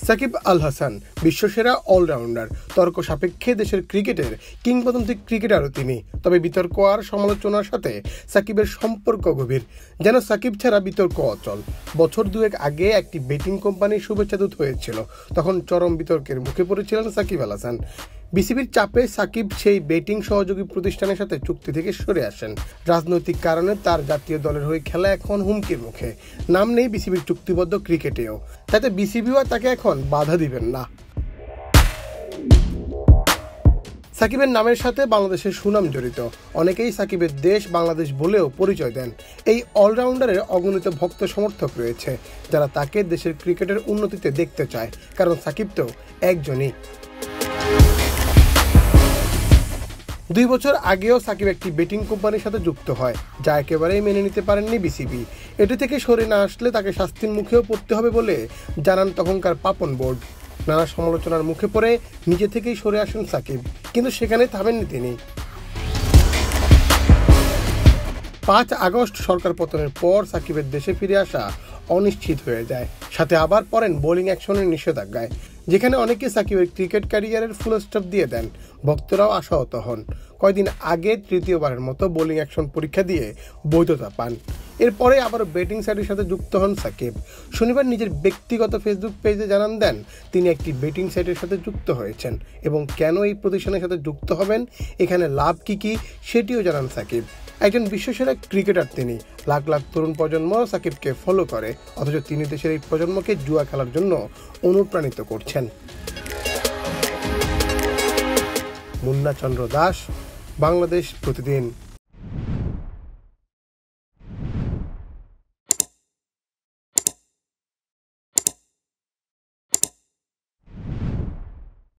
Shakib Al Hasan বিশ্বসেরা allrounder, তর্ক সাপেক্ষে দেশের ক্রিকেটের কিংবদন্তি ক্রিকেটারও তিনি। তবে বিতর্ক আর সমালোচনার সাথে সাকিবের সম্পর্ক গভীর, যেন সাকিব ছাড়া বিতর্ক অচল। বছর দুয়েক আগে একটি বেটিং কোম্পানির শুভেচ্ছাদূত হয়েছিল, তখন চরম বিতর্কের মুখে পড়েছিলেন সাকিব আল হাসান। বিসিবির চাপে সাকিব সেই বেটিং সহযোগী প্রতিষ্ঠানের সাথে চুক্তি থেকে সরে আসেন। রাজনৈতিক কারণে তার জাতীয় দলের হয়ে খেলা এখন হুমকির মুখে। নাম নেই বিসিবির চুক্তিবদ্ধ ক্রিকেটেও, তাতে বিসিবিও তাকে এখন বাধা দিবেন না। সাকিবের নামের সাথে বাংলাদেশের সুনাম জড়িত, অনেকেই সাকিবের দেশ বাংলাদেশ বলেও পরিচয় দেন। এই অলরাউন্ডারের অগণিত ভক্ত সমর্থক রয়েছে, যারা তাকে দেশের ক্রিকেটের উন্নতিতে দেখতে চায়, কারণ সাকিব তো একজনই। 2 বছর আগেও সাকিব একটি বেটিং কোম্পানির সাথে যুক্ত হয়, যা একেবারেই মেনে নিতে পারেননি বিসিবি। এটি থেকে সরে না আসলে তাকে শাস্তির মুখেও পড়তে হবে বলে জানান তখনকার পাপন বোর্ড। নানা সমালোচনার মুখে পড়ে নিজে থেকেই সরে আসেন সাকিব, কিন্তু সেখানে থামেননি তিনি। 5 আগস্ট সরকার পতনের পর সাকিবের দেশে ফিরে আসা অনিশ্চিত হয়ে যায়, সাথে আবার পড়েন বোলিং অ্যাকশনের নিষেধাজ্ঞায়, যেখানে অনেকে সাকিবের ক্রিকেট ক্যারিয়ারের ফুল স্টপ দিয়ে দেন। ভক্তরাও আশাহত হন। কয়েকদিন আগে তৃতীয়বারের মতো বোলিং অ্যাকশন পরীক্ষা দিয়ে বৈধতা পান। এরপরে আবার ব্যাটিং সাইডের সাথে যুক্ত হন সাকিব। শনিবার নিজের ব্যক্তিগত ফেসবুক পেজে জানান দেন তিনি একটি ব্যাটিং সাইডের সাথে যুক্ত হয়েছেন এবং কেন এই প্রতিষ্ঠানের সাথে যুক্ত হবেন, এখানে লাভ কি সেটিও জানান সাকিব। একজন বিশ্বসেরা ক্রিকেটার তিনি। লাখ লাখ তরুণ প্রজন্ম সাকিবকে ফলো করে, অথচ তিনি দেশের এই প্রজন্মকে জুয়া খেলার জন্য অনুপ্রাণিত করছেন। মুন্না চন্দ্র দাস, বাংলাদেশ প্রতিদিন।